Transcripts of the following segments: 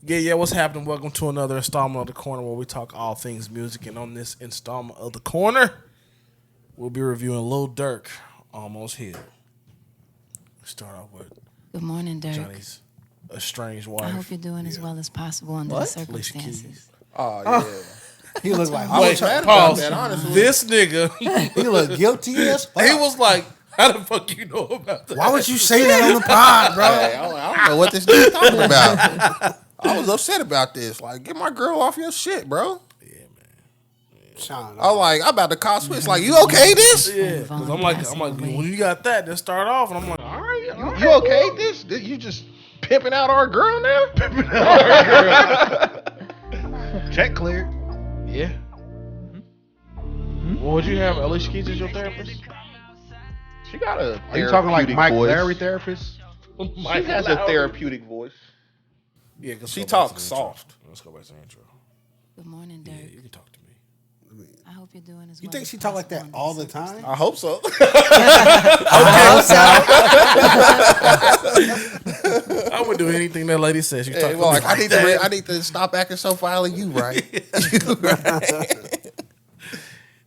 Yeah, what's happening? Welcome to another installment of The Corner where we talk all things music. And on this installment of The Corner, we'll be reviewing Lil Durk, Almost Healed. Start off with Good morning, Dirk. Johnny's estranged wife. I hope you're doing as well as possible under the circumstances. Oh, yeah. He looked like, Wait, I was mad about pause. that, honestly. This nigga, he looked guilty as fuck. he was like, how the fuck you know about that? Why would you say that on the pod, bro? Hey, I don't know what this dude's talking about. I was upset about this. Like, get my girl off your shit, bro. Yeah, man. Sean, I'm about to call switch. Like, you okay this? Yeah, because I'm like, when you got that, then start off. And I'm like, all right. You okay this? You just pimping out our girl now? Pimping check cleared. Yeah. Well, would you have Alicia Keys as your therapist? She got a Are you talking like Mike voice. Larry therapist? She has a therapeutic voice. Yeah, because She talks soft. Let's go back to the intro. Good morning, Dirk. Yeah, you can talk to me. I hope you're doing as well. You think as she talk like that possible all under the time? I hope so. I would do anything that lady says. She's Hey, talking well, like, like I need to stop acting so violent. You right? You right.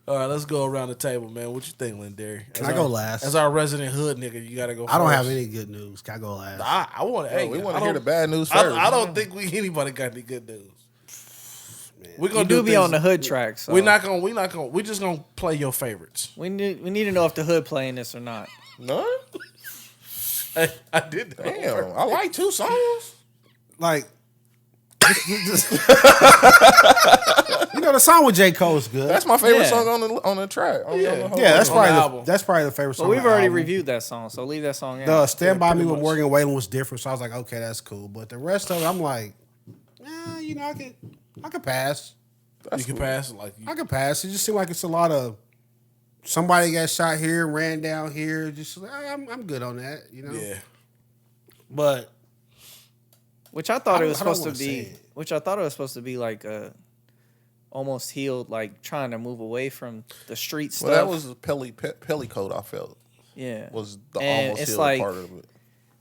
All right, let's go around the table, man. What you think, Lindari? Can I go last? As our resident hood nigga, you got to go first. I don't have any good news. Can I go last? I want to. Hey, we want to hear the bad news first. I don't think anybody got any good news. We're You gonna do be things- on the hood track, so We're not gonna. We're just gonna play your favorites. we need to know if the hood playing this or not. None? Hey, I did that. Damn, I like 2 songs. Like, you know, the song with J. Cole's good. That's my favorite Yeah. song on the track. Yeah. That's on probably the album. that's probably the favorite song. But we've on the already album. reviewed that song, so leave that song in. The Stand By Me pretty with much. Morgan Wallen was different, so I was like, okay, that's cool. But the rest of it, I'm like, you know, I could pass. You can pass like I could pass. It just seemed like it's a lot of somebody got shot here, ran down here. Just I'm good on that, you know. yeah. But Which I thought I it was don't- I don't supposed to wanna be. say it. Which I thought it was supposed to be like almost healed, like trying to move away from the street stuff. Well, that was a Pellicoat, I felt, yeah. was the And almost it's healed like- part of it.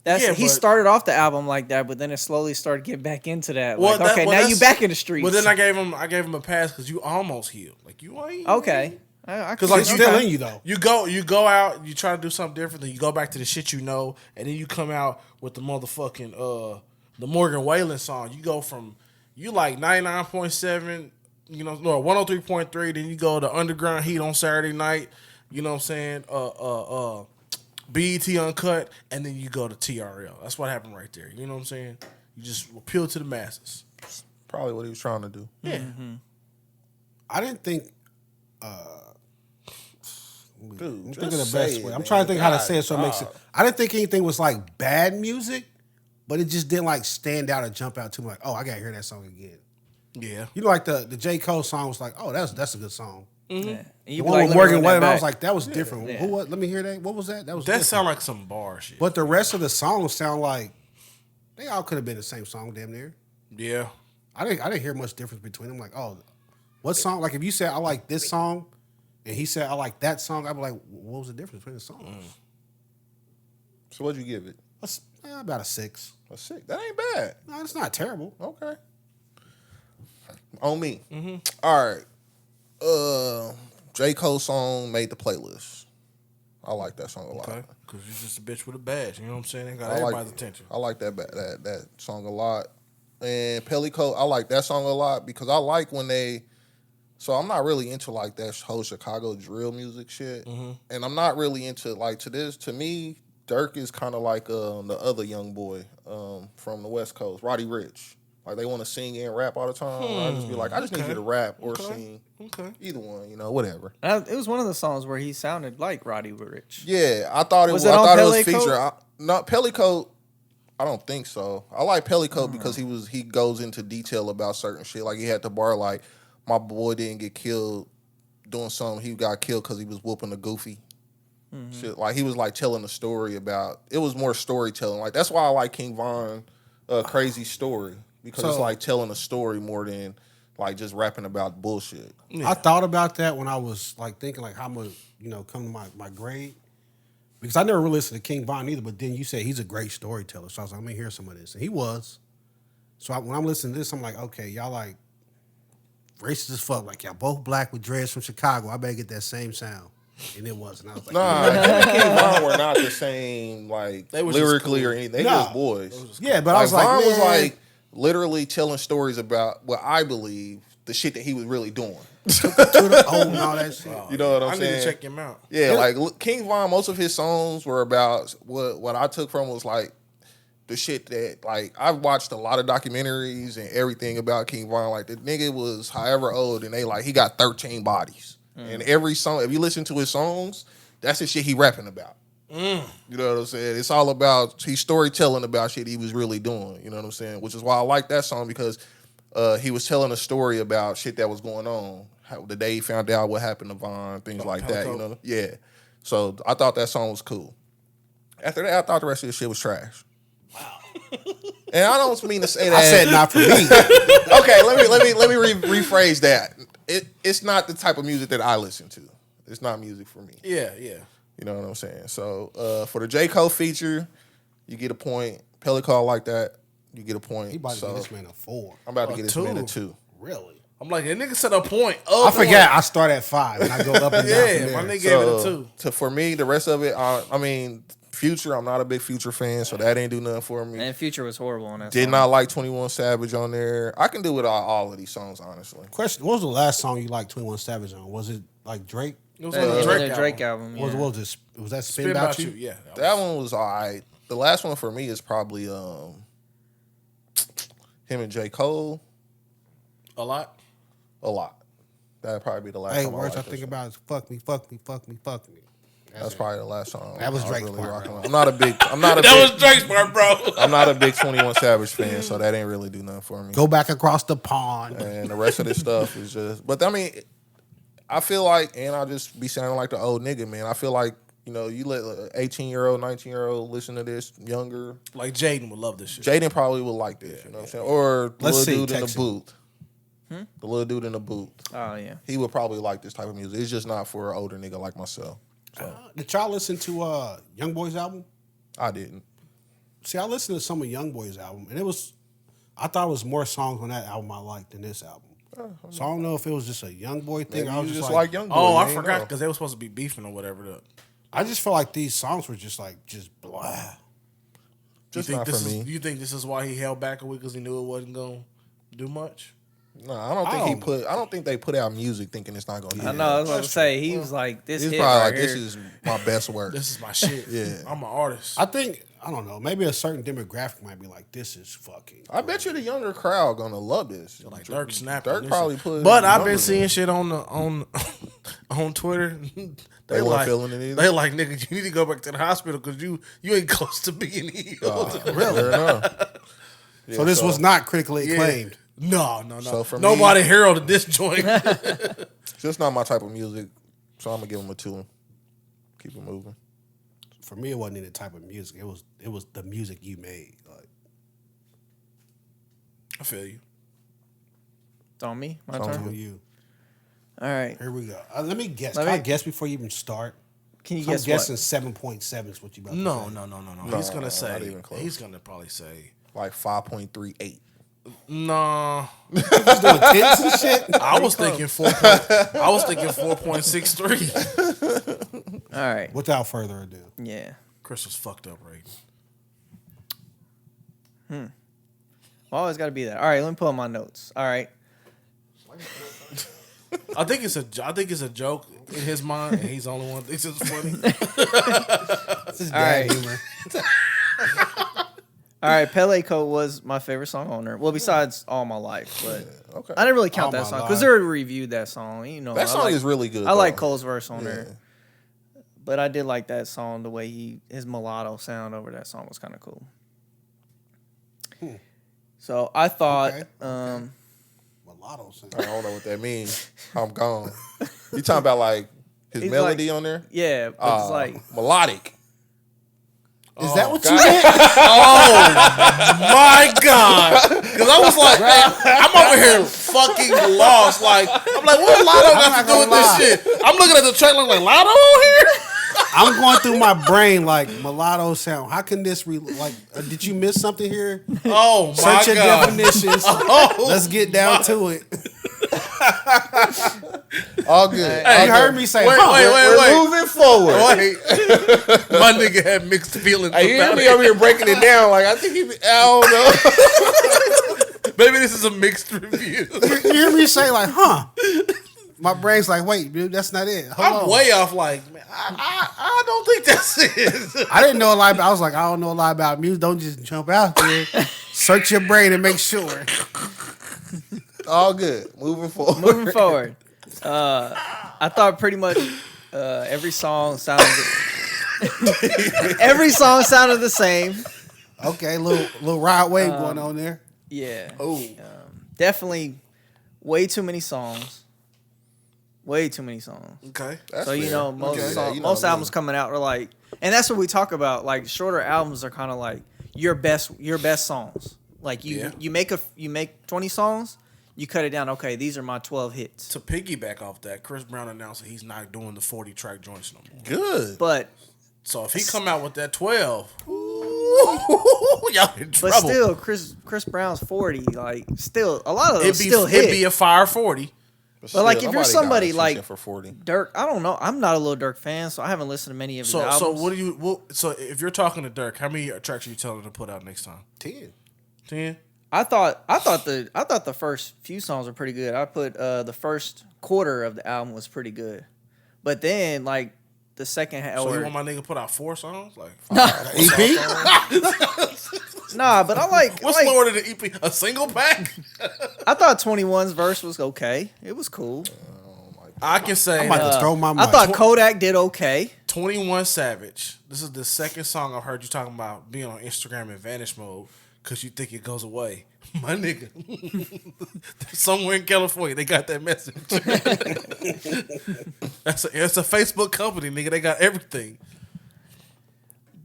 That's Yeah, he but- started off the album like that, but then it slowly started getting back into that. Well, Like, okay, now you that's- back in the streets. Well, then I gave him a pass because you almost healed. Like you ain't okay. I Because can like it's see you still that. in you though. You go out, you try to do something different, then you go back to the shit you know, and then you come out with the motherfucking the Morgan Wallen song. You go from you like 99.7, you know, no 103.3, then you go to Underground Heat on Saturday night, you know what I'm saying? BET Uncut, and then you go to TRL. That's what happened right there. You know what I'm saying? You just appeal to the masses. Probably what he was trying to do. Yeah. Mm-hmm. I didn't think. Dude, I'm just thinking the say best it, way. I'm man. trying to think how to God, say it so it makes it. I didn't think anything was like bad music, but it just didn't like stand out or jump out to me. Like, oh, I gotta hear that song again. Yeah. You know, like the J. Cole song was like, oh, that's a good song. Yeah. And The you be one like, with let me Morgan run that Wallen, I back. was like, that was different. Yeah. Who? What? Let me hear that. What was that? That was. That different. sound like some bar shit. But the rest of the songs sound like they all could have been the same song, damn near. Yeah. I didn't hear much difference between them. Like, oh, what song? Like, if you said I like this song, and he said I like that song, I'd be like, what was the difference between the songs? So what'd you give it? About a 6. A 6. That ain't bad. No, it's not terrible. Okay. On me. Mm-hmm. All right. J. Cole song made the playlist. I like that song a lot. Okay. Because you're just a bitch with a badge. You know what I'm saying? They got I like- everybody's attention. I like that song a lot. And Pellicoat, I like that song a lot because I like when they. So I'm not really into like that whole Chicago drill music shit, and I'm not really into like to me. Durk is kind of like the other young boy from the West Coast, Roddy Ricch. Like they want to sing and rap all the time. I just be like, I just need you to rap or sing. Okay. Either one, you know, whatever. It was one of the songs where he sounded like Roddy Ricch. Yeah, I thought it was. Was it I on thought it was Pellicoat? feature. Not Pellicoat. I don't think so. I like Pellicoat because he goes into detail about certain shit. Like he had the bar like, my boy didn't get killed doing something. He got killed because he was whooping a goofy. Shit, like he was like telling a story about. It was more storytelling. Like that's why I like King Von, Crazy Story, because it's like telling a story more than like just rapping about bullshit. I thought about that when I was like thinking like how much come to my grade, because I never really listened to King Von either. But then you said he's a great storyteller, so I was like, I'm gonna hear some of this, and he was. So when I'm listening to this, I'm like, okay, y'all like racist as fuck. Like y'all both black with dreads from Chicago. I better get that same sound. And it wasn't. I was like, Nah, him and King Von were not the same, like They was lyrically just cool. or anything. They Nah. just boys. yeah, but I was like, Von was man. like literally telling stories about what I believe the shit that he was really doing. to the and all that shit. You know what I'm I saying? need to check him out. Yeah, like King Von, most of his songs were about what I took from was like the shit that like I've watched a lot of documentaries and everything about King Von. Like the nigga was however old and he got 13 bodies. And every song, if you listen to his songs, that's the shit he rapping about. You know what I'm saying? It's all about, he's storytelling about shit he was really doing. You know what I'm saying? Which is why I like that song, because he was telling a story about shit that was going on. The day he found out what happened to Von, things like that. You know? Yeah. So I thought that song was cool. After that, I thought the rest of the shit was trash. Wow. And I don't mean to say that. I said not for me. Okay, let me rephrase that. It's not the type of music that I listen to. It's not music for me. Yeah. You know what I'm saying? So for the J. Cole feature, you get a point. Pelican like that, you get a point. He about to so get this man a 4. I'm about to get this man a 2. 2. Really? I'm like, that nigga said a point. I forgot. I start at 5 and I go up and down. Yeah, from my there. nigga gave it a 2. For me, the rest of it, I mean, Future, I'm not a big Future fan, so that ain't do nothing for me. And Future was horrible on that Did song. not like 21 Savage on there. I can do without all of these songs, honestly. Question: what was the last song you liked 21 Savage on? Was it like Drake? It was Yeah, on the the Drake, album. What Yeah. was it? Was that Spin Spit About You? Yeah. That one was all right. The last one for me is probably him and J. Cole. A lot. A lot. That'd probably be the last Hey, time words I liked think this. about is fuck me, fuck me, fuck me, fuck me. That's probably the last song. That was I Drake's really part, rocking bro. with. I'm not a That big, was Drake's part, bro. I'm not a big 21 Savage fan, so that ain't really do nothing for me. Go back across the pond. And the rest of this stuff is just, but I mean, I feel like, and I'll just be sounding like the old nigga, man. I feel like, you let an 18-year-old, 19-year-old listen to this, younger. Like Jaden would love this shit. Jaden probably would like this, you know what I'm saying? Or the Let's little see, dude in the text him. booth. The little dude in the booth. Oh, yeah. He would probably like this type of music. It's just not for an older nigga like myself. So Did y'all listen to YoungBoy's album? I didn't. See, I listened to some of YoungBoy's album, and I thought it was more songs on that album I liked than this album. So I don't know if it was just a YoungBoy thing. Maybe I was you just just like like young boy. Oh, you I ain't forgot know. because they were supposed to be beefing or whatever. I just felt like these songs were just blah. Just you think not this for is? me. You think this is why he held back a week because he knew it wasn't gonna do much? No, I don't think they put out music thinking it's not gonna. I know. I was about to say he was like this. He's hit probably right like, here. this is my best work. This is my shit. Yeah. I'm an artist. I think I don't know. Maybe a certain demographic might be like, this is fucking. I bet you the younger crowd gonna love this. Like Dirk snapped. Dirk on this probably shit. put. But I've been numbers seeing in. shit on Twitter. They weren't like, feeling it either? They like, nigga, you need to go back to the hospital because you ain't close to being healed. Fair enough. Yeah, So this was not critically acclaimed. No. So for me- Nobody heralded this joint. just not my type of music. So I'm gonna give him a 2. Keep it moving. For me, it wasn't any type of music. It was the music you made. Like, I feel you. It's on me. My It's on turn. on you. All right. Here we go. Let me guess. Let Can I me- guess before you even start? Can you So I'm guess guessing what? 7.7 is what you about to No. No, He's gonna not say. even close. He's gonna probably say. Like 5.38. Nah. say. He's doing tits and shit. I was thinking 4.63. All right. Without further ado. Yeah. Chris was fucked up, right? Always got to be that. All right. Let me pull up my notes. All right. I think it's a joke in his mind, and he's the only one that thinks it's funny. This is All dad right. humor. All right. Pele Coat was my favorite song on there. Well, besides All My Life, but Okay. I didn't really count All that My song because Life. they already reviewed that song. You know, That I song like- is really good. I like though. Cole's verse on Yeah. there, but I did like that song. The way his mulatto sound over that song was kind of cool. So I thought, Okay. Mulatto sound. I don't know what that means. I'm gone. You talking about like his He's melody like- on there? Yeah, but it's like Melodic. Is that what you meant? My God, because I was like, I'm over here fucking lost. Like, I'm like, what Lotto got to do with this shit? I'm looking at the track, like Lotto on here. I'm going through my brain like mulatto sound. How can this did you miss something here? Oh my Search your God. definitions. Let's get down to it. All good. Hey, You heard me say, Wait, huh? We're moving forward. Wait, my nigga had mixed feelings. I hear about me it. over here breaking it down. Like I think I don't know. Maybe this is a mixed review. You hear me say like, huh? My brain's like, wait, dude, that's not it. Hold I'm on. way off. Like, man, I don't think that's it. I didn't know a lot. I was like, I don't know a lot about music. Don't just jump out there. Search your brain and make sure. All good. Moving forward. moving forward. I thought pretty much every song sounded the same. Okay, little ride wave going on there. Yeah. Oh, Definitely way too many songs. Way too many songs. okay. That's So, you fair. know, most Okay. song- Yeah, you know most me. albums coming out are like, and that's what we talk about. Like shorter albums are kind of like your best songs. Like Yeah. you make 20 songs, you cut it down. Okay, these are my 12 hits. To piggyback off that, Chris Brown announced that he's not doing the 40 track joints no more. Good. But So if he come out with that 12, y'all in trouble. but still, Chris Brown's 40. Like still, a lot of those it'd still hit. be a fire 40. But like, if you're nobody got somebody attention like for 40. Dirk, I don't know. I'm not a Lil Durk fan, so I haven't listened to many of his So albums. what do you? So if you're talking to Dirk, how many tracks are you telling him to put out next time? 10. 10. I thought the first few songs were pretty good. I put the first quarter of the album was pretty good, but then like the second half. So you want my nigga to put out 4 songs? Like EP? Nah, but I like. what's like, lower than the EP? A single pack? I thought 21's verse was okay. It was cool. I can say I'm about to throw my mic. I thought Kodak did okay. 21 Savage. This is the second song I've heard you talking about being on Instagram in vanish mode because you think it goes away. My nigga. Somewhere in California, they got that message. It's a Facebook company, nigga. They got everything.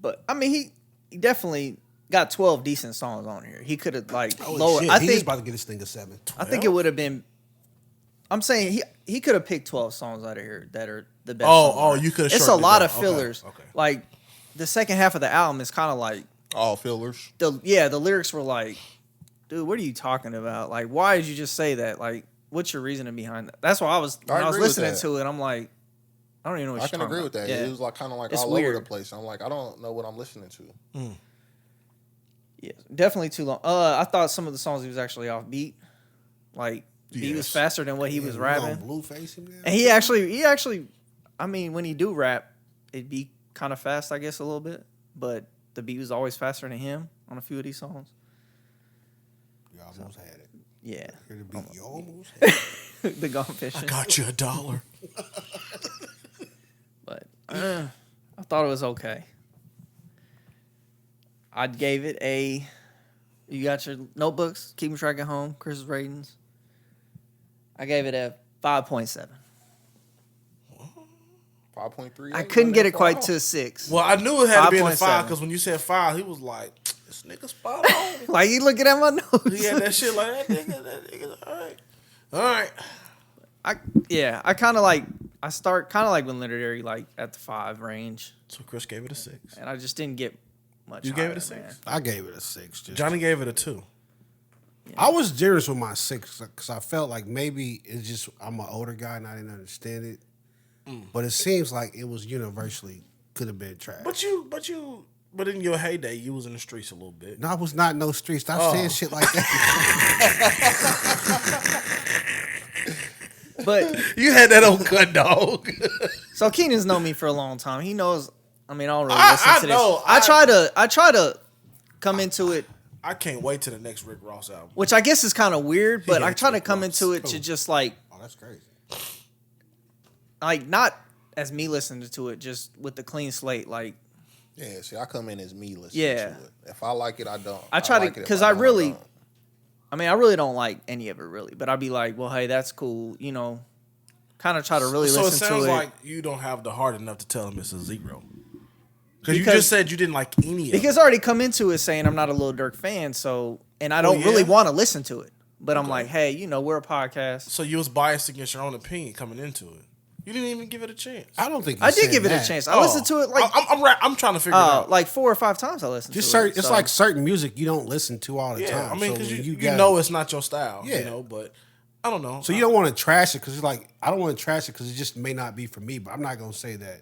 But I mean, he definitely got 12 decent songs on here. He could have like Holy lower. shit, I he's think about to get this thing a 7. I think it would have been. I'm saying he could have picked 12 songs out of here that are the best. songs on you it. could have. It's a lot of fillers. Okay. Like the second half of the album is kind of like All fillers. the lyrics were like, dude, what are you talking about? Like, why did you just say that? Like, what's your reasoning behind that? That's why I was when I was agree with listening that. to it. I'm like, I don't even know what I you're can talking agree about. with that. Yeah. It was like kind of like It's all weird. over the place. I'm like, I don't know what I'm listening to. Yeah, definitely too long. I thought some of the songs he was actually off beat. Like, beat was Yes. faster than what he was rapping. Blueface him now? And he actually, I mean, when he do rap, it'd be kind of fast, I guess, a little bit. But the beat was always faster than him on a few of these songs. You almost had it. Yeah. Here to be, you almost had it. The Gone Fishing. Got you $1. But I thought it was okay. I gave it a. You got your notebooks? Keeping track at home. Chris's ratings. I gave it a 5.7. 5.3. I couldn't get it quite to a 6. Well, I knew it had to be in the 5.7. 5 because when you said 5, he was like, "This nigga spot on." Like, you looking at my notes. He had that shit like that nigga. All right. I kind of like. I start kind of like when literary like at the 5 range, So Chris gave it a 6. and I just didn't get much. You gave it higher, a 6? man. I gave it a 6. Just Johnny gave it a 2. I was generous with my 6 because I felt like maybe it's just I'm an older guy and I didn't understand it. But it seems like it was universally could have been trash. But in your heyday, you was in the streets a little bit. No, I was not in no streets. Stop saying shit like that. But You had that on cut, dog. so Keenan's known me for a long time. He knows. I mean, I don't really I listen to know. this. I try to come into it, I can't wait till the next Rick Ross album. which I guess is kind of weird. But I hates try to Rick come Ross. into it to just like Oh, that's crazy. not as me listening to it, just with the clean slate. Like Yeah, see, I come in as me listening Yeah. to it. If I like it, I don't. I try like to it. If because I I don't, really. don't. I mean, I really don't like any of it, really. But I'd be like, well, hey, that's cool. You know, kind of try to really So it listen to sounds it. like you don't have the heart enough to tell him it's a 0. Because you just said you didn't like any of it. Because I already come into it saying I'm not a Lil Durk fan, so and I don't really want to listen to it. But I'm like, hey, we're a podcast. So you was biased against your own opinion coming into it. You didn't even give it a chance. I don't think I did give it a chance. I listened to it like I'm trying to figure it out. like 4 or 5 times I listened Just to it. certain, it's like certain music you don't listen to all the Yeah, time. I mean, So because when you got- know it's not your style. Yeah. You know, but I don't know. So you don't want to trash it because it's like I don't want to trash it because it just may not be for me. But I'm not gonna say that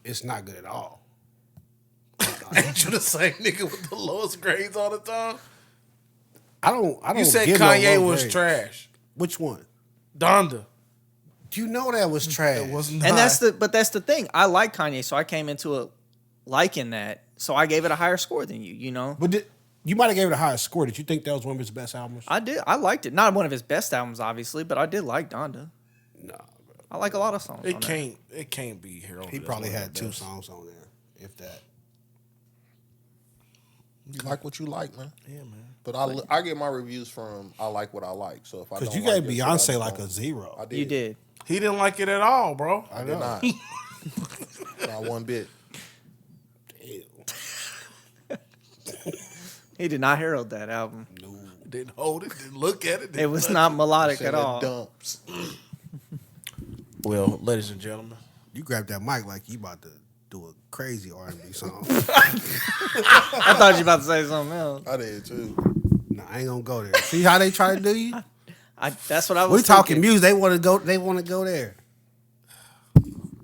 it's not good at all. Ain't you the same nigga with the lowest grades all the time? I don't. You said give no Kanye low was grade. trash. Which one? Donda. You know that was trash. It was not. And that's the thing. I like Kanye, so I came into it liking that. So I gave it a higher score than you. But you might have gave it a higher score. Did you think that was one of his best albums? I did. I liked it. Not one of his best albums, obviously, but I did like Donda. No, bro. I like a lot of songs. It on that. can't. It can't be Harold. He probably had 2 songs on there, if that. You like what you like, man. Yeah, man. But I get my reviews from I like what I like. So if I Because don't you like gave this shit, I Beyonce just like don't. a 0. I did. You did. He didn't like it at all, bro. I did not. Not one bit. He did not herald that album. Didn't hold it. Didn't look at it. It was not melodic at Said all. Dumps. Well, ladies and gentlemen, You grabbed that mic like you about to do a crazy R&B song. I thought you were about to say something else. I did too. No, I ain't gonna go there. See how they try to do you? That's what I was We talking thinking. music. They want to go. They want to go there.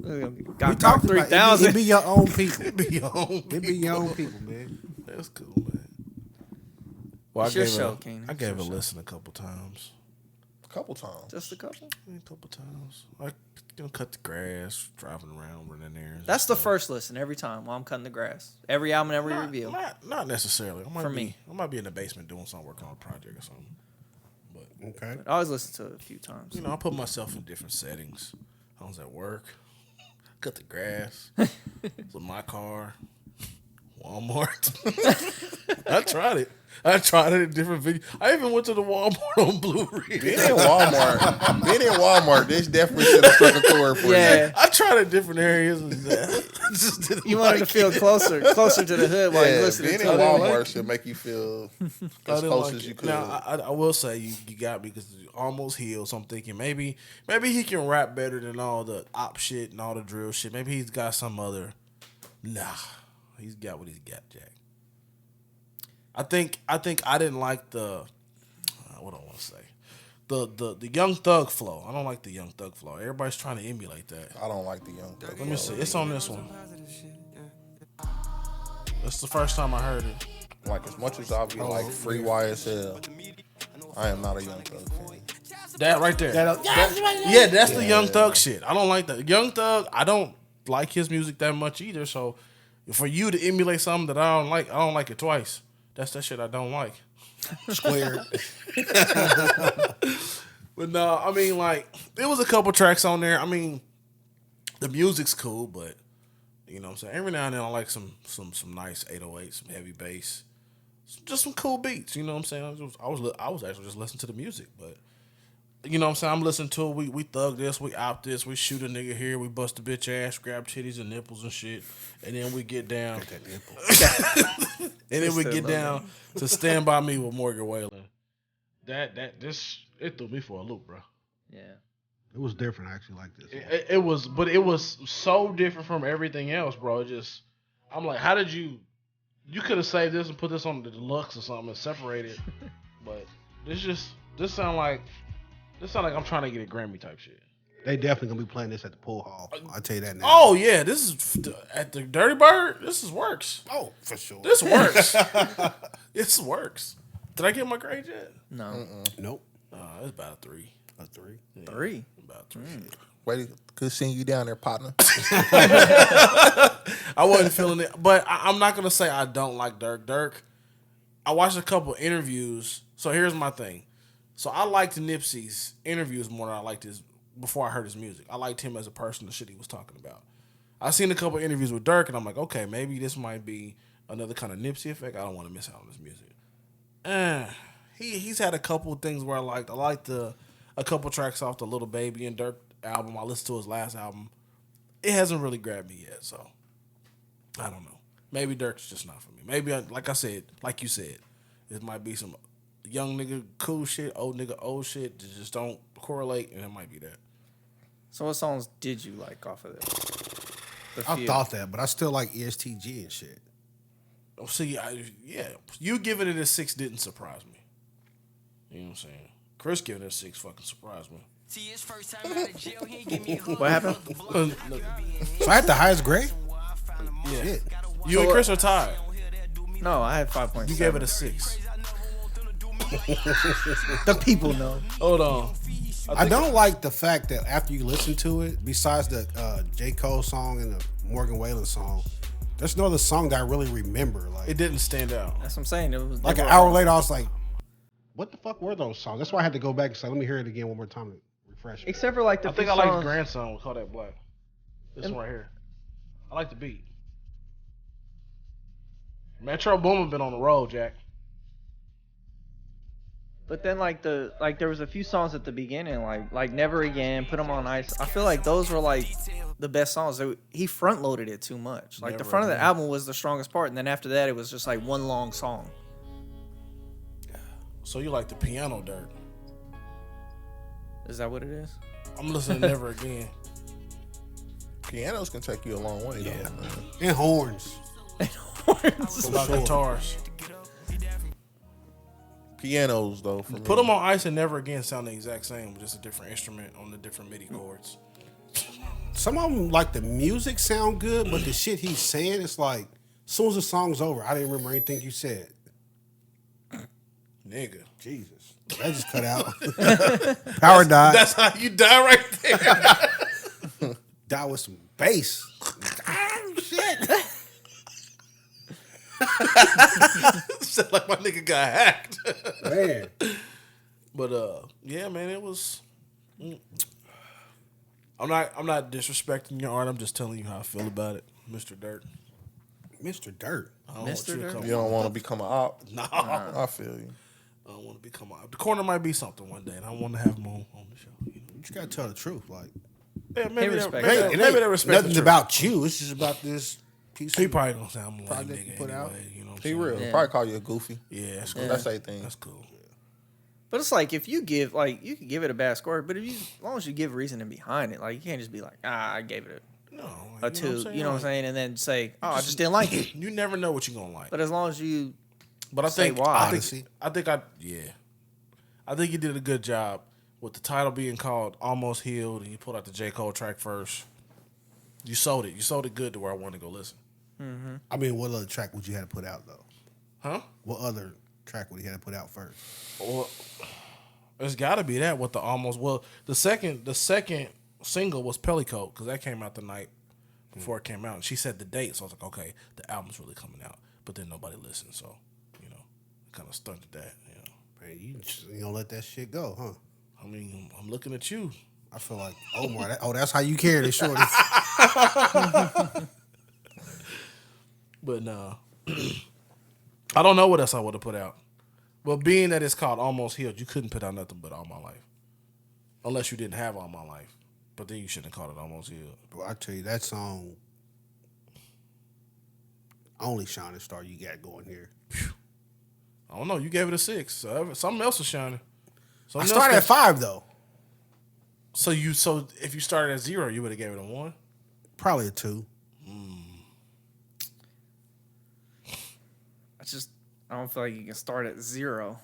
We Got talking 3,000. It be your own people. it be your own. It be your own people, man. That's cool, man. Well, It's your show, Keenan. I It's gave your a show. listen a couple times. A couple times. Just a couple. A couple times. Like, cut the grass, driving around, running errands. That's the first listen every time while I'm cutting the grass. Every album, every review. Not necessarily. I me. might be in the basement doing something, working on a project or something. But Okay. I always listen to it a few times. I put myself in different settings. I was at work, cut the grass, with my car, Walmart. I tried it. in different videos. I even went to the Walmart on Blue Ridge. Being in Walmart, this definitely should have struck a chord for you. Yeah. I tried it in different areas. And I just didn't You wanted to like feel it. closer to the hood while you're Yeah, listening being to in it. Walmart should make you feel I as didn't close like as you it. could. Now, I will say you got me because you almost healed. So I'm thinking maybe he can rap better than all the op shit and all the drill shit. Maybe he's got some other. Nah, he's got what he's got, Jack. I think I didn't like the what do I want to say, the Young Thug flow. I don't like the Young Thug flow. Everybody's trying to emulate that. I don't like the young Thug. Let me see. It's on this one. That's the first time I heard it. Like as much as I'll be like free YSL, I am not a young Thug fan. That right there. Yeah, that's the Young Thug shit. I don't like that. Young Thug, I don't like his music that much either. So for you to emulate something that I don't like it twice. That's that shit I don't like. Square. But no, I mean, like, there was a couple tracks on there. I mean, the music's cool, but you know what I'm saying? Every now and then I like some nice 808, some heavy bass. Just some cool beats, you know what I'm saying? I was actually just listening to the music, but you know what I'm saying? I'm listening to it. We thug this, we out this, we shoot a nigga here, we bust a bitch ass, grab titties and nipples and shit, and then we get down. And then we get down to Stand By Me with Morgan Wallen. It threw me for a loop, bro. Yeah. It was different. I actually like this. It was so different from everything else, bro. I'm like, how did you could have saved this and put this on the deluxe or something and separated, but this sound like I'm trying to get a Grammy type shit. They definitely gonna be playing this at the pool hall. I'll tell you that now. Oh yeah, this is at the Dirty Bird. This works. Oh, for sure. This works. This works. Did I get my grade yet? No. Nope. It's about a 3. A 3. Yeah, 3. About 3. Wait, good seeing you down there, partner. I wasn't feeling it, but I'm not gonna say I don't like Durk. Durk, I watched a couple interviews. So here's my thing. So I liked Nipsey's interviews more than I liked his before I heard his music. I liked him as a person, the shit he was talking about. I seen a couple interviews with Durk, and I'm like, okay, maybe this might be another kind of Nipsey effect. I don't want to miss out on his music. He's had a couple of things where I liked a couple tracks off the Little Baby and Durk album. I listened to his last album. It hasn't really grabbed me yet, so I don't know. Maybe Durk's just not for me. Maybe, like I said, like you said, it might be some young nigga cool shit, old nigga old shit that just don't correlate, and it might be that. So what songs did you like off of this? I thought that, but I still like ESTG and shit. Oh, see, you giving it a 6 didn't surprise me. You know what I'm saying? Chris giving it a 6 fucking surprised me. What happened? So I had the highest grade? Yeah. Shit. You and Chris are tied. No, I had 5.7. You gave it a 6. The people know. Hold on. I don't like the fact that after you listen to it, besides the J. Cole song and the Morgan Wallen song, there's no other song that I really remember. Like It didn't stand out. That's what I'm saying. It was like an hour later, I was like, "What the fuck were those songs?" That's why I had to go back and say, "Let me hear it again one more time to refresh." Me. Except for like the I think few I like songs. his grandson with Kodak Black. This one right here. I like the beat. Metro Boomin been on the road, Jack. But then there was a few songs at the beginning, like Never Again, Put 'Em on Ice. I feel like those were like the best songs. He front loaded it too much. Like the Never front of the Again. album was the strongest part, and then after that it was just like one long song. So you like the piano dirt. Is that what it is? I'm listening to Never Again. Pianos can take you a long way, though. Man. And horns. What about guitars? Pianos, though. For Put me. them on ice and Never Again sound the exact same, just a different instrument on the different MIDI chords. Some of them, like the music sound good, but the shit he's saying, it's like, as soon as the song's over, I didn't remember anything you said. Nigga. Jesus. That just cut out. Power died. That's how you die right there. Die with some bass. Oh, shit. Sound like my nigga got hacked. Man. But yeah, man, it was. I'm not disrespecting your art. I'm just telling you how I feel about it, Mr. Dirt. Mr. Dirt. I don't want Mr. you to Dirt? come You don't want to become an op. No, I feel you. I don't want to become a. The corner might be something one day, and I want to have him on the show. You know? You just gotta tell the truth. Like, Yeah, maybe respect maybe, that. maybe they respect nothing the truth. about you. It's just about this piece He of probably gonna say I'm a lame Project you nigga put anyway. out. You know what I'm He saying? real. Yeah. Probably call you a goofy. Yeah, that's cool. That's their thing. That's cool. But it's like if you give you can give it a bad score, but as long as you give reasoning behind it, like you can't just be like, I gave it No, a like, 2, you know what I'm saying, and then say, I just didn't like it. You never know what you're gonna like. But as long as you But I say think why. I think you did a good job with the title being called "Almost Healed," and you pulled out the J. Cole track first. You sold it. You sold it good to where I want to go listen. I mean, what other track would you have to put out though? Huh? What other track would he have to put out first? Well, it's got to be that with the almost. Well, the second single was Pellicoat because that came out the night before it came out, and she said the date, so I was like, okay, the album's really coming out. But then nobody listened, so kind of stunted that. Man, you don't let that shit go, huh? I mean, I'm looking at you. I feel like Omar. That's how you carry this shorty. But no, I don't know what else I would have put out. But being that it's called Almost Healed, you couldn't put out nothing but All My Life. Unless you didn't have All My Life. But then you shouldn't have called it Almost Healed. Bro, I tell you, that song, only shining star you got going here. I don't know. You gave it a 6. So something else was shining. I started at 5 though. So if you started at 0, you would have gave it a 1? Probably a 2. I don't feel like you can start at 0.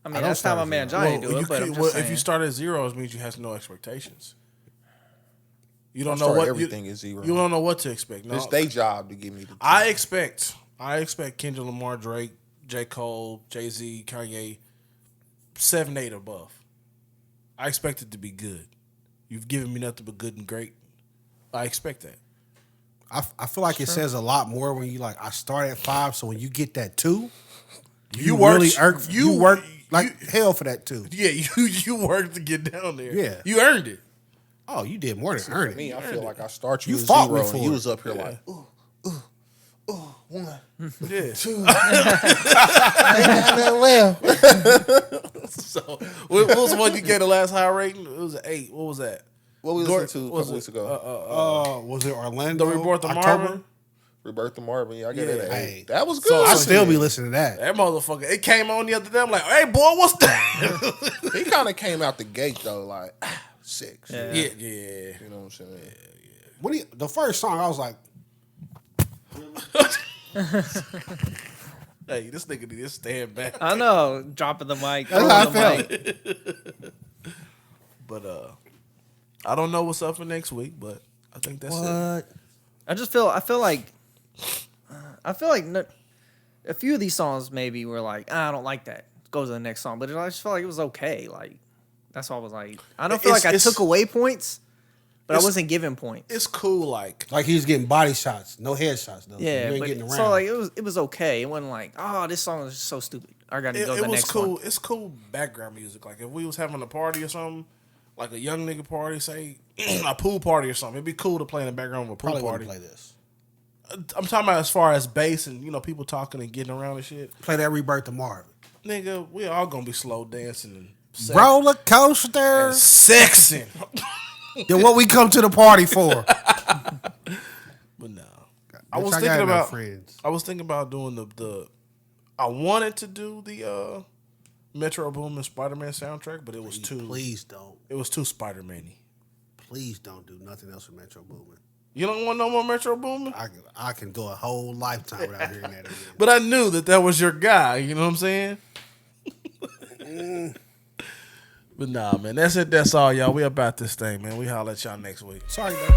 I mean, don't that's how start my at man 0. Johnny do it, but I'm just saying. if you start at 0, it means you have no expectations. You don't I know start what everything is 0. You don't know what to expect. No, It's their job to give me the. I expect Kendrick Lamar, Drake, J. Cole, Jay-Z, Kanye, 7, 8 above. I expect it to be good. You've given me nothing but good and great. I expect that. I feel like it says a lot more when you like. I started at 5, so when you get that 2, You worked- you work like hell for that 2. Yeah, you worked to get down there. Yeah. You earned it. Oh, you did more than earn me, it. I feel like I start you, You at fought 0, me for and you it. was up here like, ooh, 1, Yeah. 2. So what was the one you gave the last high rating? It was an 8. What was that? What we listened to a couple weeks ago? Was it Orlando? The Rebirth of October? Marvin. Rebirth of Marvin. Yeah, I get it. Hey. That was So good. I still be listening to that. That motherfucker. It came on the other day. I'm like, hey boy, what's that? He kind of came out the gate though, like 6. Yeah. yeah. You know what I'm saying? When the first song, I was like, Hey, this nigga need to stand back. I know, dropping the mic. That's how I throwing felt. the mic. But I don't know what's up for next week, but I think that's it. I feel like a few of these songs maybe were like, I don't like that. Go to the next song, but I just felt like it was okay. Like that's why I was like, I don't feel like I took away points, but I wasn't giving points. It's cool, like he's getting body shots, no head shots though. Yeah, you ain't but getting around. so like it was okay. It wasn't like, oh, this song is so stupid. I got to go to the was next cool. one. It's cool background music. Like if we was having a party or something, like a young nigga party, say a pool party or something, it'd be cool to play in the background of a pool Probably party. wouldn't play this. I'm talking about as far as bass and people talking and getting around and shit. Play that Rebirth of Marvin. Nigga, we all gonna be slow dancing and Roller coaster. sexing. Then what we come to the party for? But no, I was thinking about friends. I was thinking about doing the. I wanted to do the Metro Boomin Spider-Man soundtrack, but it was too. Please don't. It was too Spider-Man-y. Please don't do nothing else with Metro Boomin. You don't want no more Metro Boomin? I can go a whole lifetime without hearing that again. But I knew that was your guy. You know what I'm saying? But nah, man, that's it. That's all, y'all. We about this thing, man. We holler at y'all next week. Sorry, man.